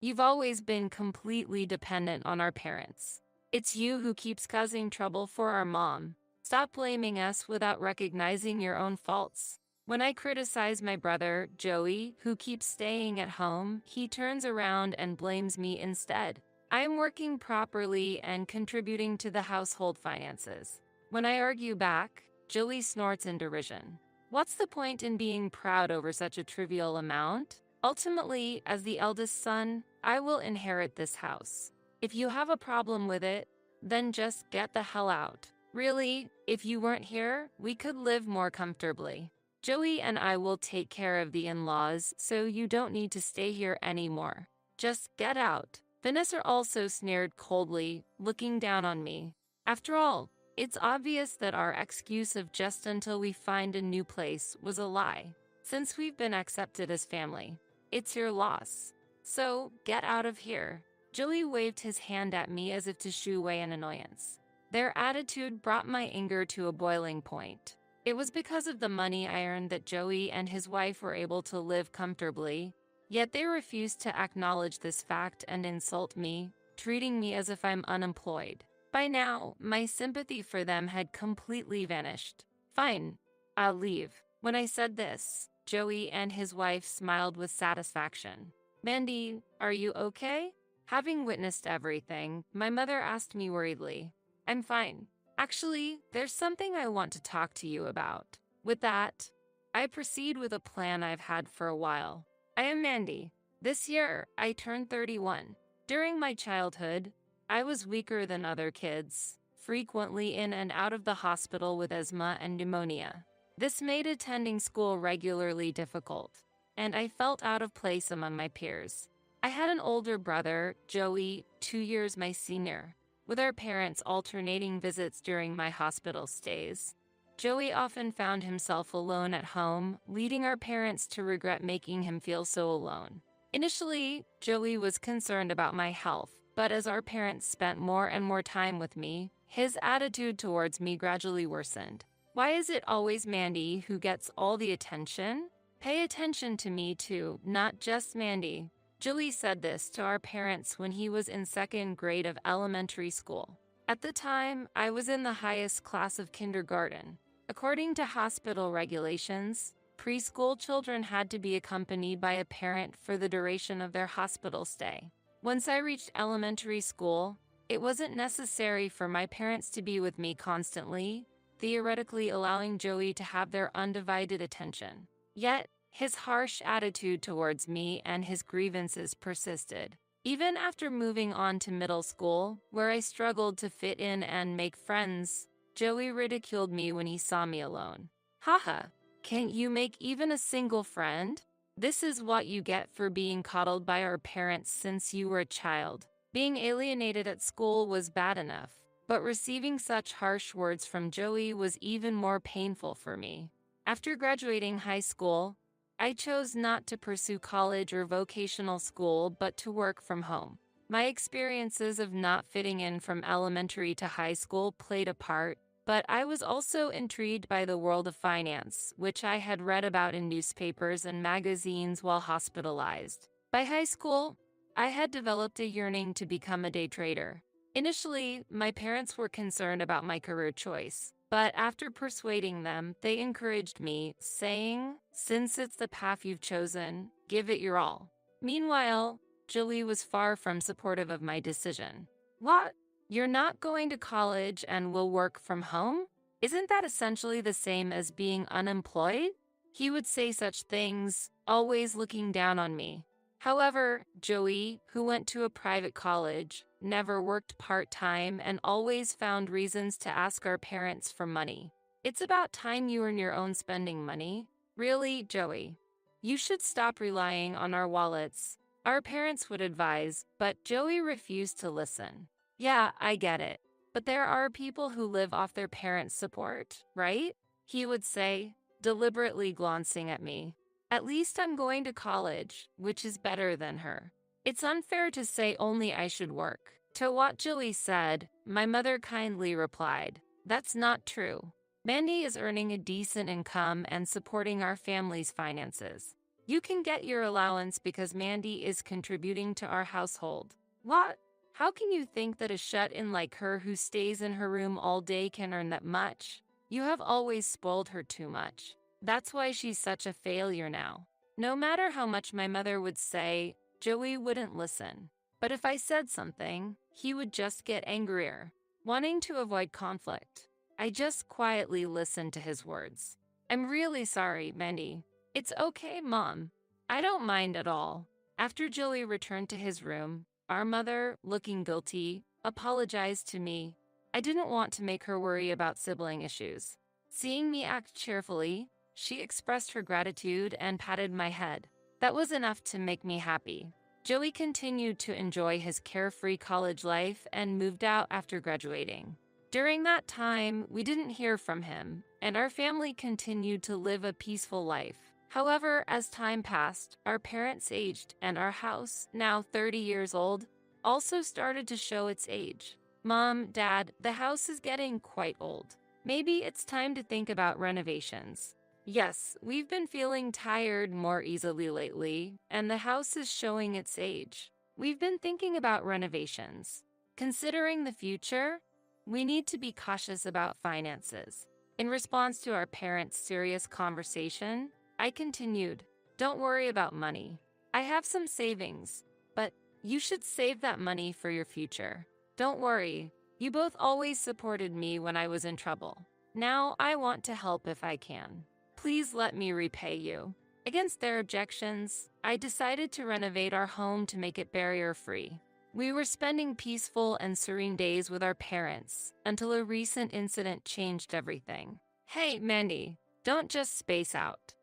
You've always been completely dependent on our parents. It's you who keeps causing trouble for our mom. Stop blaming us without recognizing your own faults. When I criticize my brother, Joey, who keeps staying at home, he turns around and blames me instead. I am working properly and contributing to the household finances. When I argue back, Joey snorts in derision. What's the point in being proud over such a trivial amount? Ultimately, as the eldest son, I will inherit this house. If you have a problem with it, then just get the hell out. Really, if you weren't here, we could live more comfortably. Joey and I will take care of the in-laws, so you don't need to stay here anymore. Just get out. Vanessa also sneered coldly, looking down on me. After all, it's obvious that our excuse of just until we find a new place was a lie. Since we've been accepted as family, it's your loss. So, get out of here. Joey waved his hand at me as if to shoo away an annoyance. Their attitude brought my anger to a boiling point. It was because of the money I earned that Joey and his wife were able to live comfortably, yet they refused to acknowledge this fact and insult me, treating me as if I'm unemployed. By now, my sympathy for them had completely vanished. Fine, I'll leave. When I said this, Joey and his wife smiled with satisfaction. Mandy, are you okay? Having witnessed everything, my mother asked me worriedly. I'm fine. Actually, there's something I want to talk to you about. With that, I proceed with a plan I've had for a while. I am Mandy. This year, I turned 31. During my childhood, I was weaker than other kids, frequently in and out of the hospital with asthma and pneumonia. This made attending school regularly difficult, and I felt out of place among my peers. I had an older brother, Joey, 2 years my senior, with our parents alternating visits during my hospital stays. Joey often found himself alone at home, leading our parents to regret making him feel so alone. Initially, Joey was concerned about my health, but as our parents spent more and more time with me, his attitude towards me gradually worsened. Why is it always Mandy who gets all the attention? Pay attention to me too, not just Mandy. Joey said this to our parents when he was in second grade of elementary school. At the time, I was in the highest class of kindergarten. According to hospital regulations, preschool children had to be accompanied by a parent for the duration of their hospital stay. Once I reached elementary school, it wasn't necessary for my parents to be with me constantly, theoretically allowing Joey to have their undivided attention. Yet, his harsh attitude towards me and his grievances persisted. Even after moving on to middle school, where I struggled to fit in and make friends, Joey ridiculed me when he saw me alone. Haha, can't you make even a single friend? This is what you get for being coddled by our parents since you were a child. Being alienated at school was bad enough, but receiving such harsh words from Joey was even more painful for me. After graduating high school, I chose not to pursue college or vocational school but to work from home. My experiences of not fitting in from elementary to high school played a part, but I was also intrigued by the world of finance, which I had read about in newspapers and magazines while hospitalized. By high school, I had developed a yearning to become a day trader. Initially, my parents were concerned about my career choice, but after persuading them, they encouraged me, saying, "Since it's the path you've chosen, give it your all." Meanwhile, Joey was far from supportive of my decision. What? You're not going to college and will work from home? Isn't that essentially the same as being unemployed? He would say such things, always looking down on me. However, Joey, who went to a private college, never worked part-time and always found reasons to ask our parents for money. It's about time you earn your own spending money. Really, Joey? You should stop relying on our wallets, our parents would advise, but Joey refused to listen. Yeah, I get it, but there are people who live off their parents' support, right? He would say, deliberately glancing at me. At least I'm going to college, which is better than her. It's unfair to say only I should work. To what Joey said, my mother kindly replied, "That's not true. Mandy is earning a decent income and supporting our family's finances. You can get your allowance because Mandy is contributing to our household. What? How can you think that a shut-in like her who stays in her room all day can earn that much? You have always spoiled her too much. That's why she's such a failure now. No matter how much my mother would say, Joey wouldn't listen. But if I said something, he would just get angrier. Wanting to avoid conflict, I just quietly listened to his words. I'm really sorry, Mandy. It's okay, Mom. I don't mind at all. After Joey returned to his room, our mother, looking guilty, apologized to me. I didn't want to make her worry about sibling issues. Seeing me act cheerfully, she expressed her gratitude and patted my head. That was enough to make me happy. Joey continued to enjoy his carefree college life and moved out after graduating. During that time, we didn't hear from him, and our family continued to live a peaceful life. However, as time passed, our parents aged, and our house, now 30 years old, also started to show its age. Mom, Dad, the house is getting quite old. Maybe it's time to think about renovations. Yes, we've been feeling tired more easily lately, and the house is showing its age. We've been thinking about renovations. Considering the future, we need to be cautious about finances. In response to our parents' serious conversation, I continued, don't worry about money. I have some savings, but you should save that money for your future. Don't worry, you both always supported me when I was in trouble. Now I want to help if I can. Please let me repay you. Against their objections, I decided to renovate our home to make it barrier-free. We were spending peaceful and serene days with our parents until a recent incident changed everything. Hey, Mandy, don't just space out.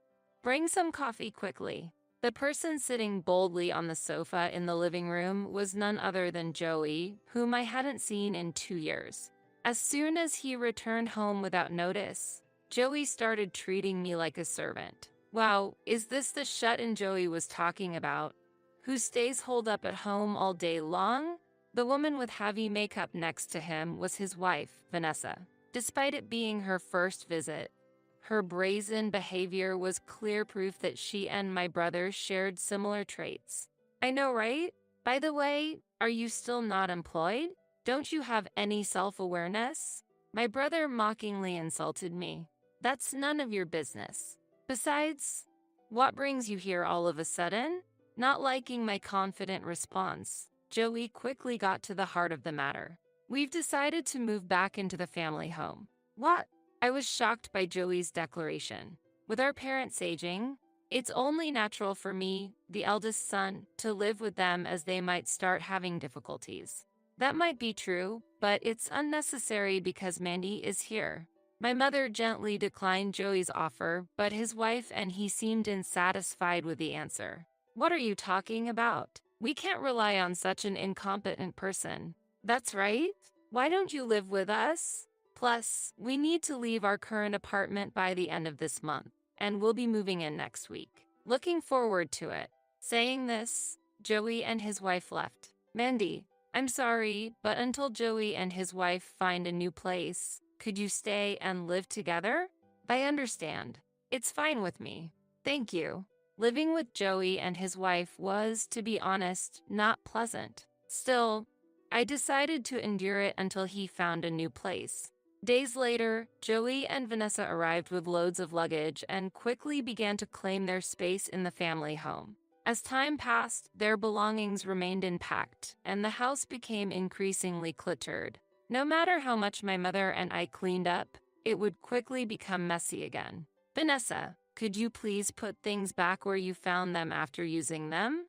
Bring some coffee quickly. The person sitting boldly on the sofa in the living room was none other than Joey, whom I hadn't seen in 2 years. As soon as he returned home without notice, Joey started treating me like a servant. Wow, is this the shut-in Joey was talking about? Who stays holed up at home all day long? The woman with heavy makeup next to him was his wife, Vanessa. Despite it being her first visit, her brazen behavior was clear proof that she and my brother shared similar traits. I know, right? By the way, are you still not employed? Don't you have any self-awareness? My brother mockingly insulted me. That's none of your business. Besides, what brings you here all of a sudden? Not liking my confident response, Joey quickly got to the heart of the matter. We've decided to move back into the family home. What? I was shocked by Joey's declaration. With our parents aging, it's only natural for me, the eldest son, to live with them as they might start having difficulties. That might be true, but it's unnecessary because Mandy is here. My mother gently declined Joey's offer, but his wife and he seemed dissatisfied with the answer. What are you talking about? We can't rely on such an incompetent person. That's right. Why don't you live with us? Plus, we need to leave our current apartment by the end of this month, and we'll be moving in next week. Looking forward to it. Saying this, Joey and his wife left. Mandy, I'm sorry, but until Joey and his wife find a new place, could you stay and live together? I understand. It's fine with me. Thank you. Living with Joey and his wife was, to be honest, not pleasant. Still, I decided to endure it until he found a new place. Days later, Joey and Vanessa arrived with loads of luggage and quickly began to claim their space in the family home. As time passed, their belongings remained intact, and the house became increasingly cluttered. No matter how much my mother and I cleaned up, it would quickly become messy again. Vanessa, could you please put things back where you found them after using them?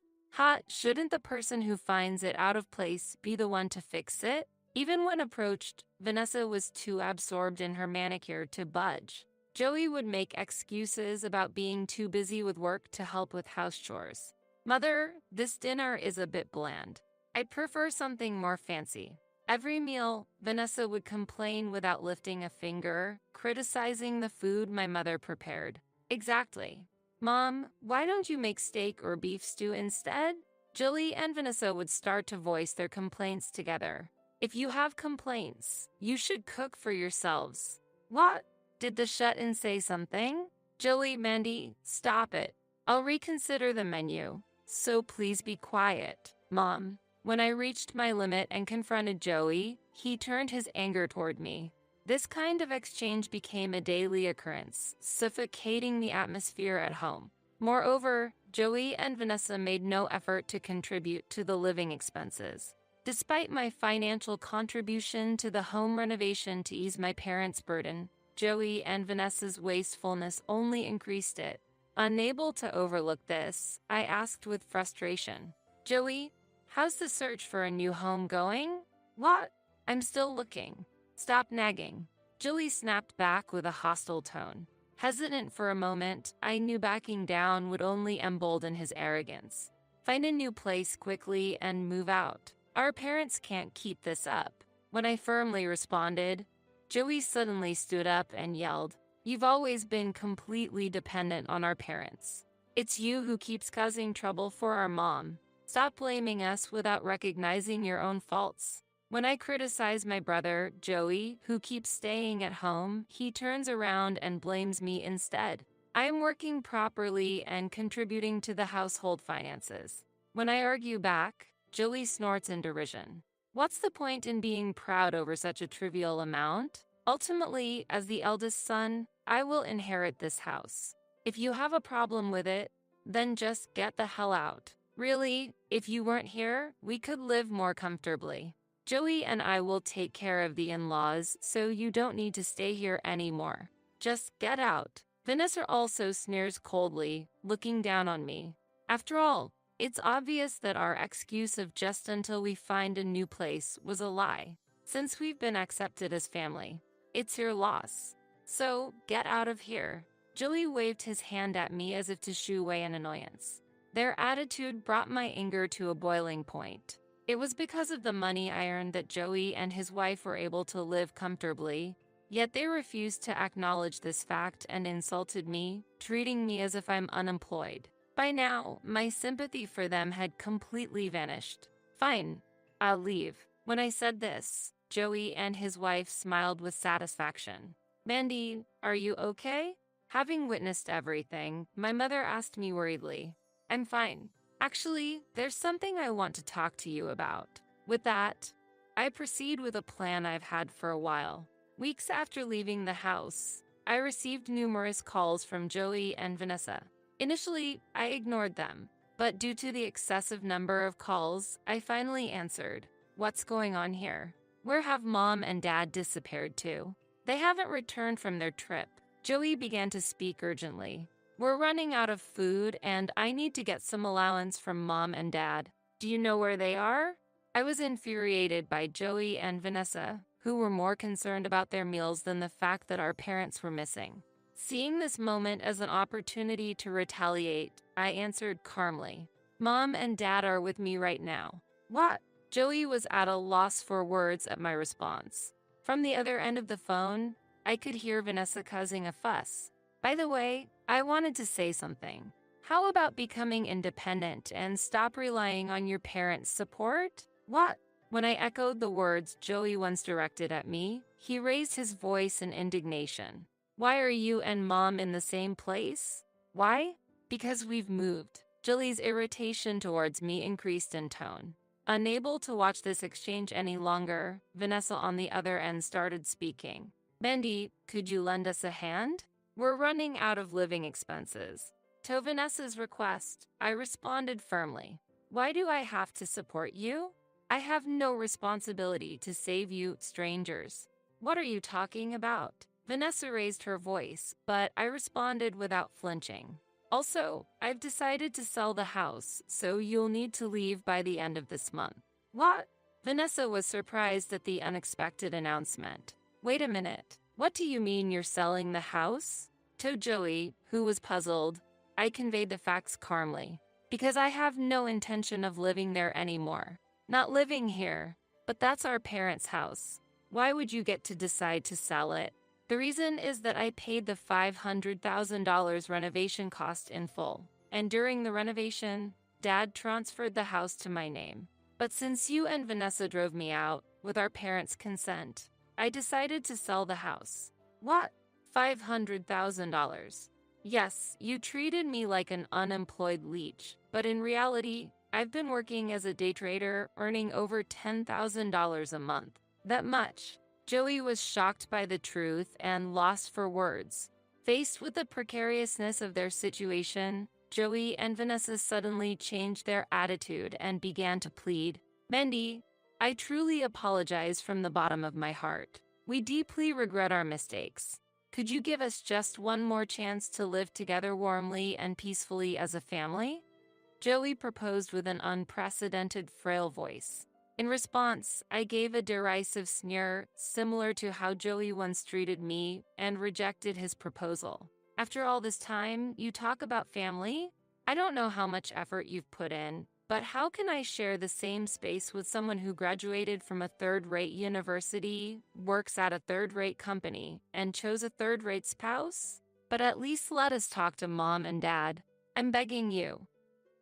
Shouldn't the person who finds it out of place be the one to fix it? Even when approached, Vanessa was too absorbed in her manicure to budge. Joey would make excuses about being too busy with work to help with house chores. Mother, this dinner is a bit bland. I'd prefer something more fancy. Every meal, Vanessa would complain without lifting a finger, criticizing the food my mother prepared. Exactly. Mom, why don't you make steak or beef stew instead? Joey and Vanessa would start to voice their complaints together. If you have complaints, you should cook for yourselves. What? Did the shut-in say something? Joey, Mandy, stop it. I'll reconsider the menu, so please be quiet, Mom. When I reached my limit and confronted Joey, he turned his anger toward me. This kind of exchange became a daily occurrence, suffocating the atmosphere at home. Moreover, Joey and Vanessa made no effort to contribute to the living expenses. Despite my financial contribution to the home renovation to ease my parents' burden, Joey and Vanessa's wastefulness only increased it. Unable to overlook this, I asked with frustration, "Joey, how's the search for a new home going?" "What? I'm still looking." "Stop nagging." Joey snapped back with a hostile tone. Hesitant for a moment, I knew backing down would only embolden his arrogance. "Find a new place quickly and move out. Our parents can't keep this up." When I firmly responded, Joey suddenly stood up and yelled, "You've always been completely dependent on our parents. It's you who keeps causing trouble for our mom. Stop blaming us without recognizing your own faults." When I criticize my brother, Joey, who keeps staying at home, he turns around and blames me instead. I am working properly and contributing to the household finances. When I argue back, Joey snorts in derision. What's the point in being proud over such a trivial amount? Ultimately, as the eldest son, I will inherit this house. If you have a problem with it, then just get the hell out. Really, if you weren't here, we could live more comfortably. Joey and I will take care of the in-laws, so you don't need to stay here anymore. Just get out. Vanessa also sneers coldly, looking down on me. After all, it's obvious that our excuse of just until we find a new place was a lie. Since we've been accepted as family, it's your loss. So, get out of here. Joey waved his hand at me as if to shoo away an annoyance. Their attitude brought my anger to a boiling point. It was because of the money I earned that Joey and his wife were able to live comfortably, yet they refused to acknowledge this fact and insulted me, treating me as if I'm unemployed. By now, my sympathy for them had completely vanished. "Fine, I'll leave." When I said this, Joey and his wife smiled with satisfaction. "Mandy, are you okay?" Having witnessed everything, my mother asked me worriedly. "I'm fine. Actually, there's something I want to talk to you about." With that, I proceed with a plan I've had for a while. Weeks after leaving the house, I received numerous calls from Joey and Vanessa. Initially, I ignored them, but due to the excessive number of calls, I finally answered. "What's going on here? Where have Mom and Dad disappeared to? They haven't returned from their trip." Joey began to speak urgently. "We're running out of food, and I need to get some allowance from Mom and Dad. Do you know where they are?" I was infuriated by Joey and Vanessa, who were more concerned about their meals than the fact that our parents were missing. Seeing this moment as an opportunity to retaliate, I answered calmly, "Mom and Dad are with me right now." "What?" Joey was at a loss for words at my response. From the other end of the phone, I could hear Vanessa causing a fuss. "By the way, I wanted to say something. How about becoming independent and stop relying on your parents' support?" "What?" When I echoed the words Joey once directed at me, he raised his voice in indignation. "Why are you and Mom in the same place?" "Why?" "Because we've moved." Joey's irritation towards me increased in tone. Unable to watch this exchange any longer, Vanessa on the other end started speaking. "Mandy, could you lend us a hand? We're running out of living expenses." To Vanessa's request, I responded firmly. "Why do I have to support you? I have no responsibility to save you strangers." "What are you talking about?" Vanessa raised her voice, but I responded without flinching. "Also, I've decided to sell the house, so you'll need to leave by the end of this month." "What?" Vanessa was surprised at the unexpected announcement. "Wait a minute. What do you mean you're selling the house?" To Joey, who was puzzled, I conveyed the facts calmly. "Because I have no intention of living there anymore. Not living here, but that's our parents' house. Why would you get to decide to sell it?" "The reason is that I paid the $500,000 renovation cost in full, and during the renovation, Dad transferred the house to my name. But since you and Vanessa drove me out, with our parents' consent, I decided to sell the house." "What?" $500,000. Yes, you treated me like an unemployed leech, but in reality, I've been working as a day trader, earning over $10,000 a month. That much. Joey was shocked by the truth and lost for words. Faced with the precariousness of their situation, Joey and Vanessa suddenly changed their attitude and began to plead. Mandy, I truly apologize from the bottom of my heart. We deeply regret our mistakes. Could you give us just one more chance to live together warmly and peacefully as a family? Joey proposed with an unprecedented frail voice. In response, I gave a derisive sneer, similar to how Joey once treated me, and rejected his proposal. After all this time, you talk about family? I don't know how much effort you've put in, but how can I share the same space with someone who graduated from a third-rate university, works at a third-rate company, and chose a third-rate spouse? But at least let us talk to mom and dad. I'm begging you.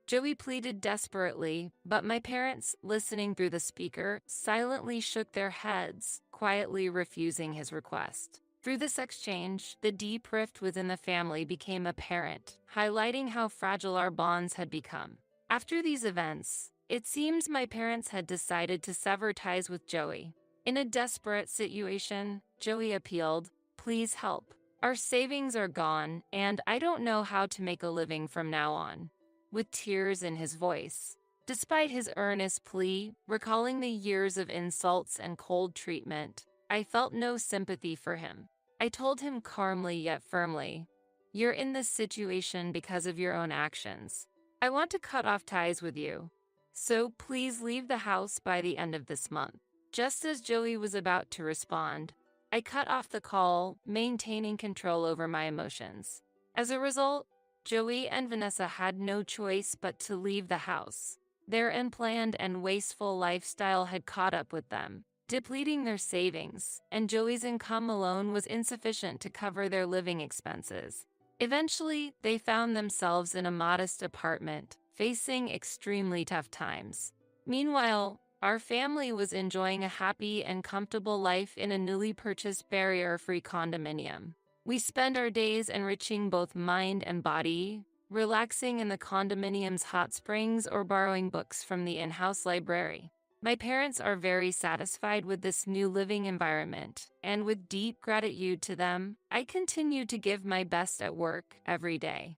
Joey pleaded desperately, but my parents, listening through the speaker, silently shook their heads, quietly refusing his request. Through this exchange, the deep rift within the family became apparent, highlighting how fragile our bonds had become. After these events, it seems my parents had decided to sever ties with Joey. In a desperate situation, Joey appealed, "Please help. Our savings are gone, and I don't know how to make a living from now on." With tears in his voice. Despite his earnest plea, recalling the years of insults and cold treatment, I felt no sympathy for him. I told him calmly yet firmly, "You're in this situation because of your own actions. I want to cut off ties with you. So please leave the house by the end of this month." Just as Joey was about to respond, I cut off the call, maintaining control over my emotions. As a result, Joey and Vanessa had no choice but to leave the house. Their unplanned and wasteful lifestyle had caught up with them, depleting their savings, and Joey's income alone was insufficient to cover their living expenses. Eventually, they found themselves in a modest apartment, facing extremely tough times. Meanwhile, our family was enjoying a happy and comfortable life in a newly purchased barrier-free condominium. We spend our days enriching both mind and body, relaxing in the condominium's hot springs or borrowing books from the in-house library. My parents are very satisfied with this new living environment, and with deep gratitude to them, I continue to give my best at work every day.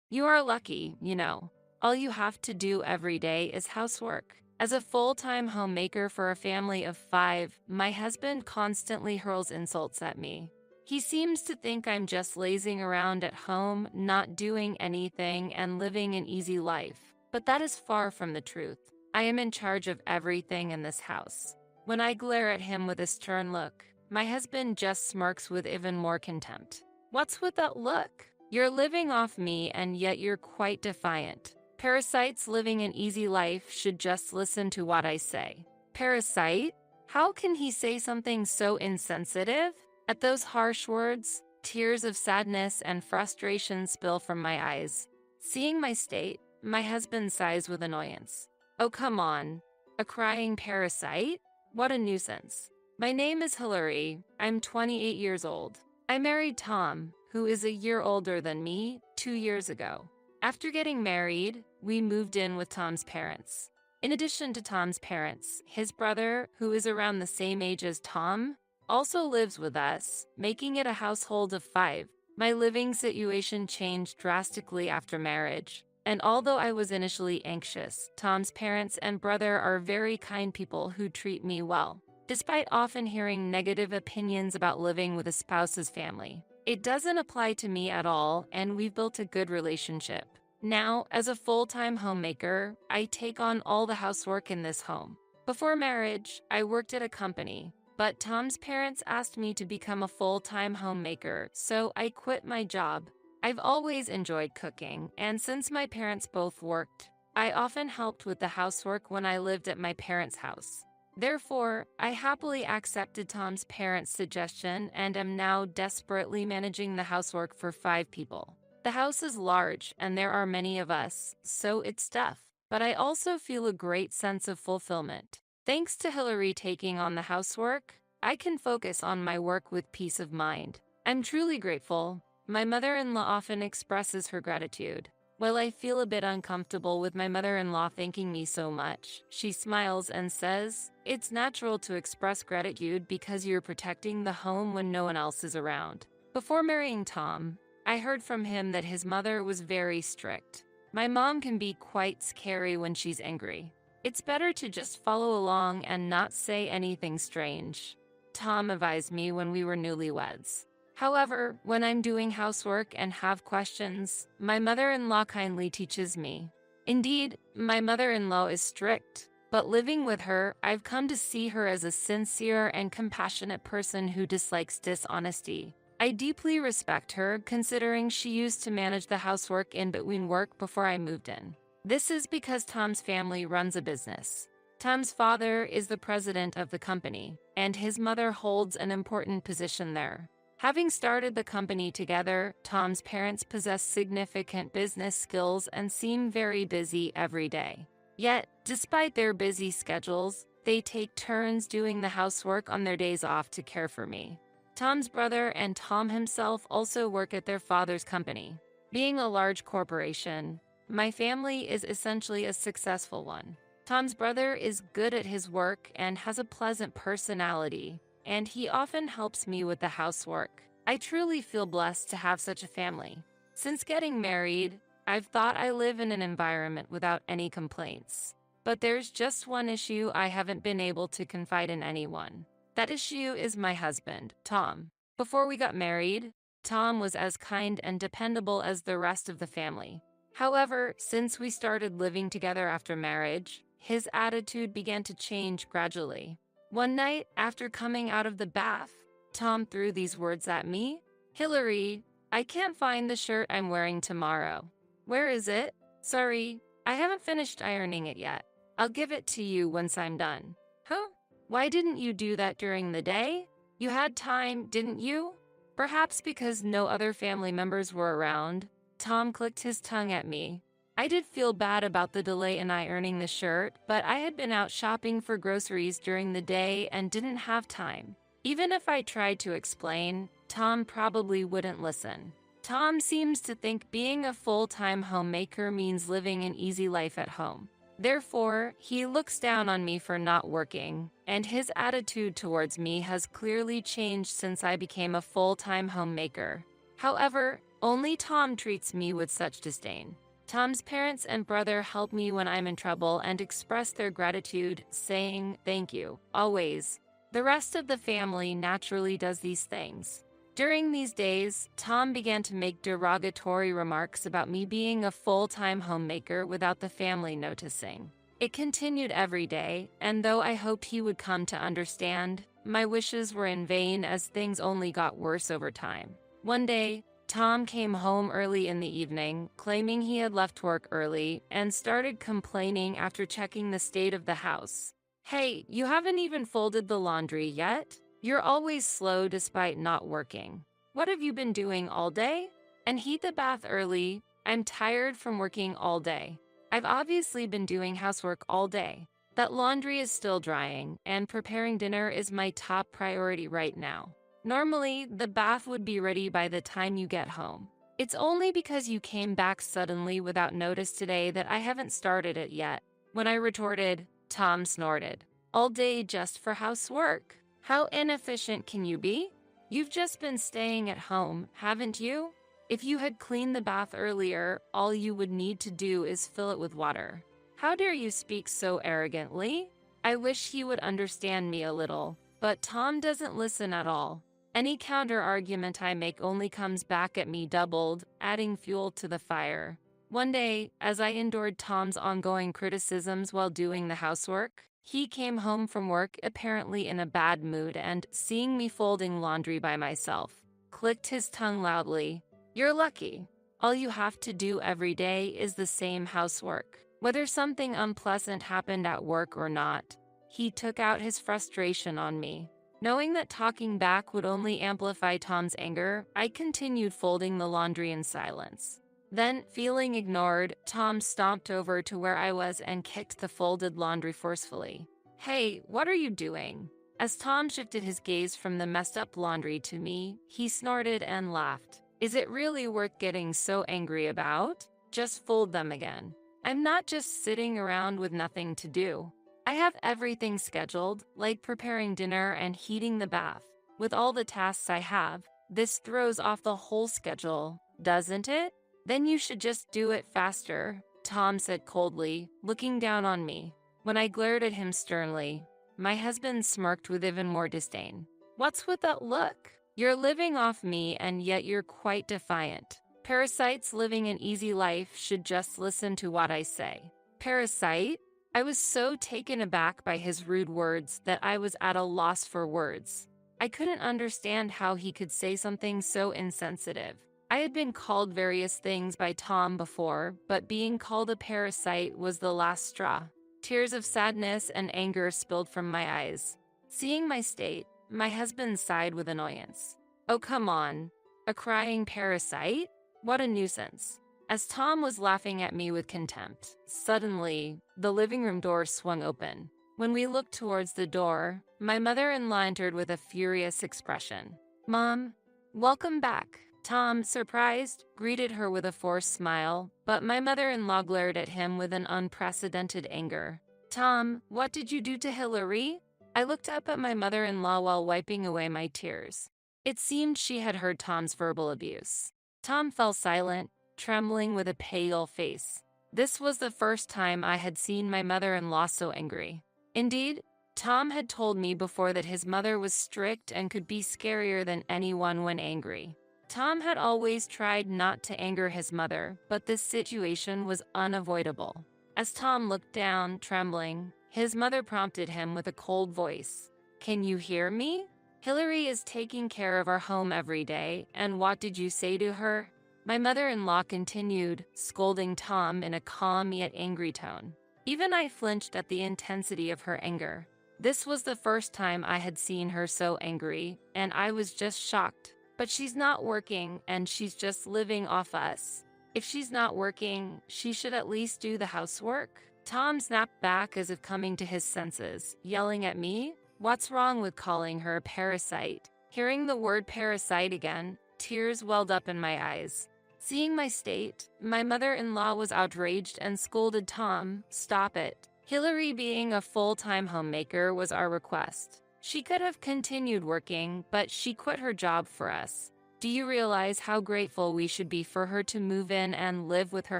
You are lucky, you know. All you have to do every day is housework. As a full-time homemaker for a family of 5, my husband constantly hurls insults at me. He seems to think I'm just lazing around at home, not doing anything, and living an easy life. But that is far from the truth. I am in charge of everything in this house. When I glare at him with a stern look, my husband just smirks with even more contempt. What's with that look? You're living off me, and yet you're quite defiant. Parasites living an easy life should just listen to what I say. Parasite? How can he say something so insensitive? At those harsh words, tears of sadness and frustration spill from my eyes. Seeing my state, my husband sighs with annoyance. Oh, come on. A crying parasite? What a nuisance. My name is Hillary. I'm 28 years old. I married Tom, who is a year older than me, 2 years ago. After getting married, we moved in with Tom's parents. In addition to Tom's parents, his brother, who is around the same age as Tom, also lives with us, making it a household of 5. My living situation changed drastically after marriage, and although I was initially anxious, Tom's parents and brother are very kind people who treat me well. Despite often hearing negative opinions about living with a spouse's family, it doesn't apply to me at all, and we've built a good relationship. Now, as a full-time homemaker, I take on all the housework in this home. Before marriage, I worked at a company, but Tom's parents asked me to become a full-time homemaker, so I quit my job. I've always enjoyed cooking, and since my parents both worked, I often helped with the housework when I lived at my parents' house. Therefore, I happily accepted Tom's parents' suggestion and am now desperately managing the housework for 5 people. The house is large and there are many of us, so it's tough. But I also feel a great sense of fulfillment. Thanks to Hillary taking on the housework, I can focus on my work with peace of mind. I'm truly grateful. My mother-in-law often expresses her gratitude. While I feel a bit uncomfortable with my mother-in-law thanking me so much, she smiles and says, "It's natural to express gratitude because you're protecting the home when no one else is around." Before marrying Tom, I heard from him that his mother was very strict. My mom can be quite scary when she's angry. It's better to just follow along and not say anything strange, Tom advised me when we were newlyweds. However, when I'm doing housework and have questions, my mother-in-law kindly teaches me. Indeed, my mother-in-law is strict, but living with her, I've come to see her as a sincere and compassionate person who dislikes dishonesty. I deeply respect her, considering she used to manage the housework in between work before I moved in. This is because Tom's family runs a business. Tom's father is the president of the company, and his mother holds an important position there. Having started the company together, Tom's parents possess significant business skills and seem very busy every day. Yet, despite their busy schedules, they take turns doing the housework on their days off to care for me. Tom's brother and Tom himself also work at their father's company. Being a large corporation, my family is essentially a successful one. Tom's brother is good at his work and has a pleasant personality, and he often helps me with the housework. I truly feel blessed to have such a family. Since getting married, I've thought I live in an environment without any complaints. But there's just one issue I haven't been able to confide in anyone. That issue is my husband, Tom. Before we got married, Tom was as kind and dependable as the rest of the family. However, since we started living together after marriage, his attitude began to change gradually. One night, after coming out of the bath, Tom threw these words at me. "Hillary, I can't find the shirt I'm wearing tomorrow." "Where is it?" "Sorry, I haven't finished ironing it yet. I'll give it to you once I'm done." "Huh? Why didn't you do that during the day? You had time, didn't you?" Perhaps because no other family members were around, Tom clicked his tongue at me. I did feel bad about the delay in ironing the shirt, but I had been out shopping for groceries during the day and didn't have time. Even if I tried to explain, Tom probably wouldn't listen. Tom seems to think being a full-time homemaker means living an easy life at home. Therefore, he looks down on me for not working, and his attitude towards me has clearly changed since I became a full-time homemaker. However, only Tom treats me with such disdain. Tom's parents and brother help me when I'm in trouble and express their gratitude, saying, "Thank you, always." The rest of the family naturally does these things. During these days, Tom began to make derogatory remarks about me being a full-time homemaker without the family noticing. It continued every day, and though I hoped he would come to understand, my wishes were in vain as things only got worse over time. One day, Tom came home early in the evening, claiming he had left work early, and started complaining after checking the state of the house. "Hey, you haven't even folded the laundry yet? You're always slow despite not working. What have you been doing all day? And heat the bath early. I'm tired from working all day. I've obviously been doing housework all day. That laundry is still drying, and preparing dinner is my top priority right now. Normally, the bath would be ready by the time you get home. It's only because you came back suddenly without notice today that I haven't started it yet." When I retorted, Tom snorted. "All day just for housework? How inefficient can you be? You've just been staying at home, haven't you? If you had cleaned the bath earlier, all you would need to do is fill it with water. How dare you speak so arrogantly?" I wish he would understand me a little, but Tom doesn't listen at all. Any counter-argument I make only comes back at me doubled, adding fuel to the fire. One day, as I endured Tom's ongoing criticisms while doing the housework, he came home from work apparently in a bad mood and, seeing me folding laundry by myself, clicked his tongue loudly. "You're lucky. All you have to do every day is the same housework. Whether something unpleasant happened at work or not." He took out his frustration on me. Knowing that talking back would only amplify Tom's anger, I continued folding the laundry in silence. Then, feeling ignored, Tom stomped over to where I was and kicked the folded laundry forcefully. "Hey, what are you doing? As Tom shifted his gaze from the messed up laundry to me, he snorted and laughed. Is it really worth getting so angry about? Just fold them again. I'm not just sitting around with nothing to do. I have everything scheduled, like preparing dinner and heating the bath. With all the tasks I have, this throws off the whole schedule, doesn't it? Then you should just do it faster, Tom said coldly, looking down on me. When I glared at him sternly, my husband smirked with even more disdain. What's with that look? You're living off me and yet you're quite defiant. Parasites living an easy life should just listen to what I say. Parasite? I was so taken aback by his rude words that I was at a loss for words. I couldn't understand how he could say something so insensitive. I had been called various things by Tom before, but being called a parasite was the last straw. Tears of sadness and anger spilled from my eyes. Seeing my state, my husband sighed with annoyance. Oh, come on. A crying parasite? What a nuisance. As Tom was laughing at me with contempt, suddenly, the living room door swung open. When we looked towards the door, my mother-in-law entered with a furious expression. Mom, welcome back. Tom, surprised, greeted her with a forced smile, but my mother-in-law glared at him with an unprecedented anger. Tom, what did you do to Hillary? I looked up at my mother-in-law while wiping away my tears. It seemed she had heard Tom's verbal abuse. Tom fell silent, trembling with a pale face. This was the first time I had seen my mother-in-law so angry. Indeed, Tom had told me before that his mother was strict and could be scarier than anyone when angry. Tom had always tried not to anger his mother, but this situation was unavoidable. As Tom looked down, trembling, his mother prompted him with a cold voice. Can you hear me? Hillary is taking care of our home every day, and what did you say to her? My mother-in-law continued, scolding Tom in a calm yet angry tone. Even I flinched at the intensity of her anger. This was the first time I had seen her so angry, and I was just shocked. But she's not working, and she's just living off us. If she's not working, she should at least do the housework. Tom snapped back as if coming to his senses, yelling at me, what's wrong with calling her a parasite? Hearing the word parasite again, tears welled up in my eyes. Seeing my state, my mother-in-law was outraged and scolded Tom, stop it. Hillary being a full-time homemaker was our request. She could have continued working, but she quit her job for us. Do you realize how grateful we should be for her to move in and live with her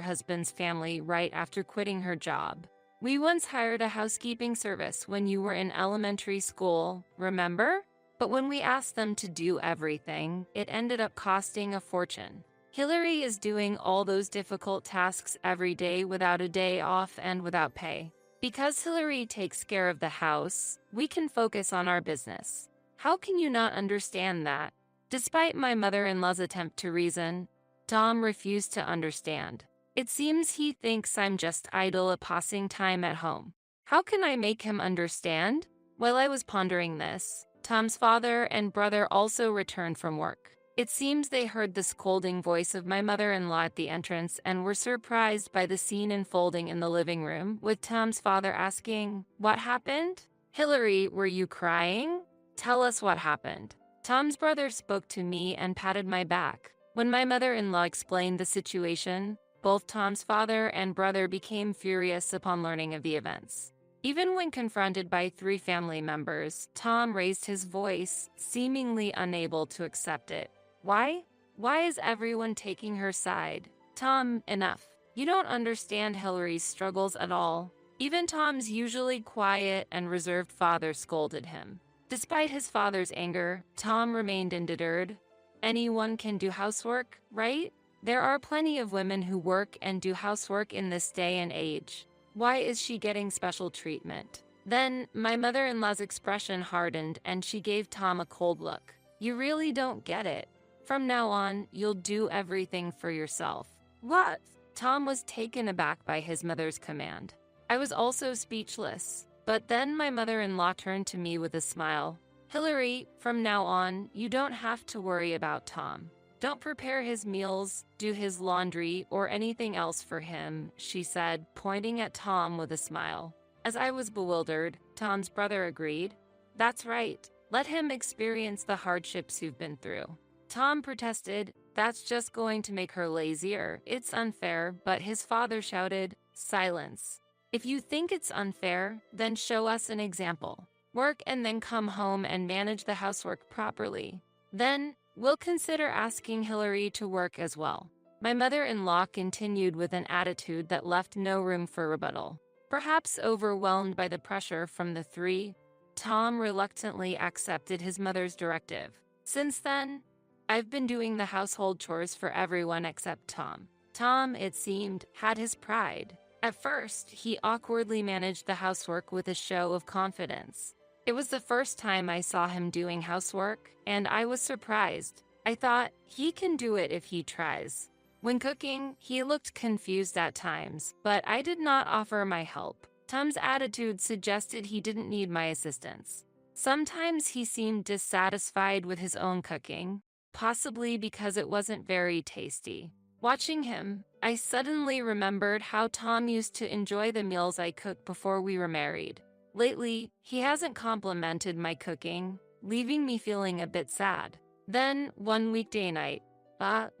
husband's family right after quitting her job? We once hired a housekeeping service when you were in elementary school, remember? But when we asked them to do everything, it ended up costing a fortune. Hillary is doing all those difficult tasks every day without a day off and without pay. Because Hillary takes care of the house, we can focus on our business. How can you not understand that? Despite my mother-in-law's attempt to reason, Tom refused to understand. It seems he thinks I'm just idle passing time at home. How can I make him understand? While I was pondering this, Tom's father and brother also returned from work. It seems they heard the scolding voice of my mother-in-law at the entrance and were surprised by the scene unfolding in the living room, with Tom's father asking, what happened? Hillary, were you crying? Tell us what happened. Tom's brother spoke to me and patted my back. When my mother-in-law explained the situation, both Tom's father and brother became furious upon learning of the events. Even when confronted by 3 family members, Tom raised his voice, seemingly unable to accept it. Why? Why is everyone taking her side? Tom, enough. You don't understand Hillary's struggles at all. Even Tom's usually quiet and reserved father scolded him. Despite his father's anger, Tom remained undeterred. Anyone can do housework, right? There are plenty of women who work and do housework in this day and age. Why is she getting special treatment? Then, my mother-in-law's expression hardened and she gave Tom a cold look. You really don't get it. From now on, you'll do everything for yourself. What? Tom was taken aback by his mother's command. I was also speechless. But then my mother-in-law turned to me with a smile. Hillary, from now on, you don't have to worry about Tom. Don't prepare his meals, do his laundry, or anything else for him, she said, pointing at Tom with a smile. As I was bewildered, Tom's brother agreed. That's right. Let him experience the hardships you've been through. Tom protested, "That's just going to make her lazier. It's unfair," but his father shouted, "Silence. If you think it's unfair, then show us an example. Work and then come home and manage the housework properly. Then, we'll consider asking Hillary to work as well." My mother-in-law continued with an attitude that left no room for rebuttal. Perhaps overwhelmed by the pressure from the three, Tom reluctantly accepted his mother's directive. Since then, I've been doing the household chores for everyone except Tom. Tom, it seemed, had his pride. At first, he awkwardly managed the housework with a show of confidence. It was the first time I saw him doing housework, and I was surprised. I thought, he can do it if he tries. When cooking, he looked confused at times, but I did not offer my help. Tom's attitude suggested he didn't need my assistance. Sometimes he seemed dissatisfied with his own cooking, possibly because it wasn't very tasty. Watching him, I suddenly remembered how Tom used to enjoy the meals I cooked before we were married. Lately, he hasn't complimented my cooking, leaving me feeling a bit sad. Then, one weekday night,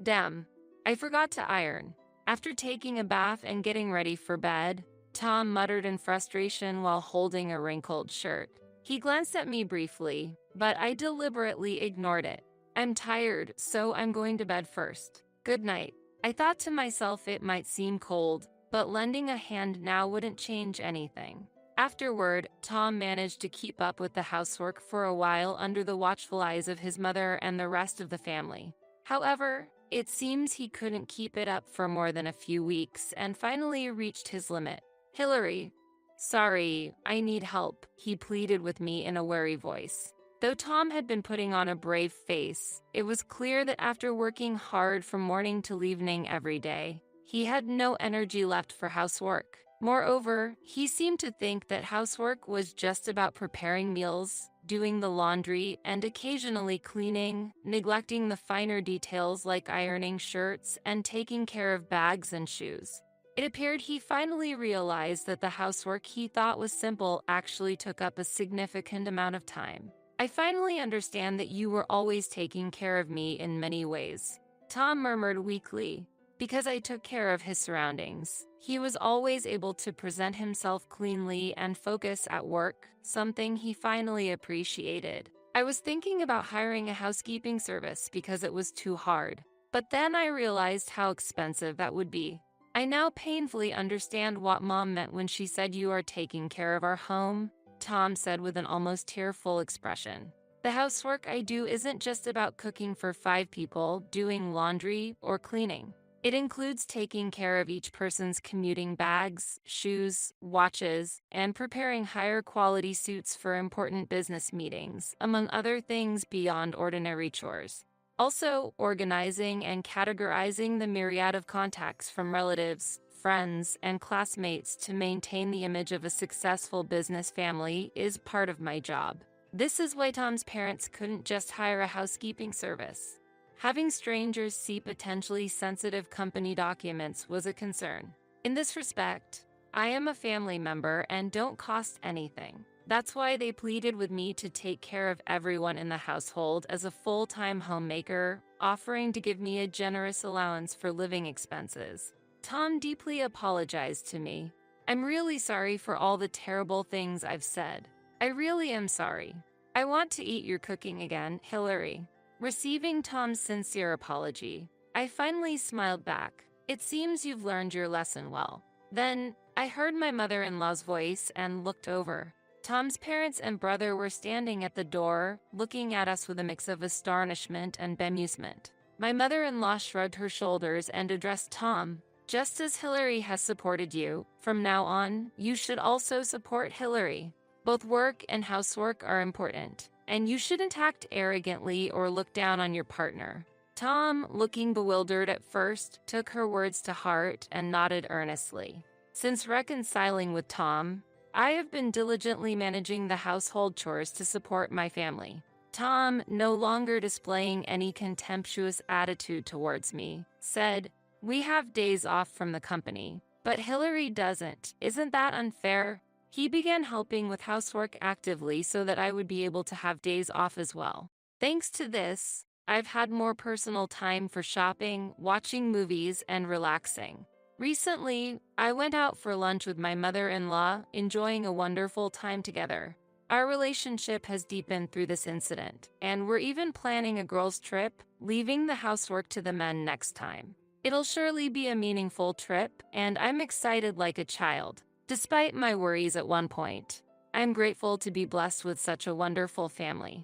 damn, I forgot to iron. After taking a bath and getting ready for bed, Tom muttered in frustration while holding a wrinkled shirt. He glanced at me briefly, but I deliberately ignored it. "I'm tired, so I'm going to bed first. Good night." I thought to myself it might seem cold, but lending a hand now wouldn't change anything. Afterward, Tom managed to keep up with the housework for a while under the watchful eyes of his mother and the rest of the family. However, it seems he couldn't keep it up for more than a few weeks and finally reached his limit. "Hillary, sorry, I need help," he pleaded with me in a weary voice. Though Tom had been putting on a brave face, it was clear that after working hard from morning till evening every day, he had no energy left for housework. Moreover, he seemed to think that housework was just about preparing meals, doing the laundry, and occasionally cleaning, neglecting the finer details like ironing shirts and taking care of bags and shoes. It appeared he finally realized that the housework he thought was simple actually took up a significant amount of time. "I finally understand that you were always taking care of me in many ways," Tom murmured weakly. "Because I took care of his surroundings. He was always able to present himself cleanly and focus at work, something he finally appreciated. I was thinking about hiring a housekeeping service because it was too hard. But then I realized how expensive that would be. I now painfully understand what Mom meant when she said you are taking care of our home," Tom said with an almost tearful expression. "The housework I do isn't just about cooking for 5 people, doing laundry, or cleaning. It includes taking care of each person's commuting bags, shoes, watches, and preparing higher quality suits for important business meetings, among other things beyond ordinary chores. Also, organizing and categorizing the myriad of contacts from relatives, friends, and classmates to maintain the image of a successful business family is part of my job." This is why Tom's parents couldn't just hire a housekeeping service. Having strangers see potentially sensitive company documents was a concern. In this respect, I am a family member and don't cost anything. That's why they pleaded with me to take care of everyone in the household as a full-time homemaker, offering to give me a generous allowance for living expenses. Tom deeply apologized to me. "I'm really sorry for all the terrible things I've said. I really am sorry. I want to eat your cooking again, Hillary." Receiving Tom's sincere apology, I finally smiled back. "It seems you've learned your lesson well." Then, I heard my mother-in-law's voice and looked over. Tom's parents and brother were standing at the door, looking at us with a mix of astonishment and bemusement. My mother-in-law shrugged her shoulders and addressed Tom. "Just as Hillary has supported you, from now on, you should also support Hillary. Both work and housework are important, and you shouldn't act arrogantly or look down on your partner." Tom, looking bewildered at first, took her words to heart and nodded earnestly. Since reconciling with Tom, I have been diligently managing the household chores to support my family. Tom, no longer displaying any contemptuous attitude towards me, said, "We have days off from the company, but Hillary doesn't. Isn't that unfair?" He began helping with housework actively so that I would be able to have days off as well. Thanks to this, I've had more personal time for shopping, watching movies, and relaxing. Recently, I went out for lunch with my mother-in-law, enjoying a wonderful time together. Our relationship has deepened through this incident, and we're even planning a girls' trip, leaving the housework to the men next time. It'll surely be a meaningful trip, and I'm excited like a child. Despite my worries at one point, I'm grateful to be blessed with such a wonderful family.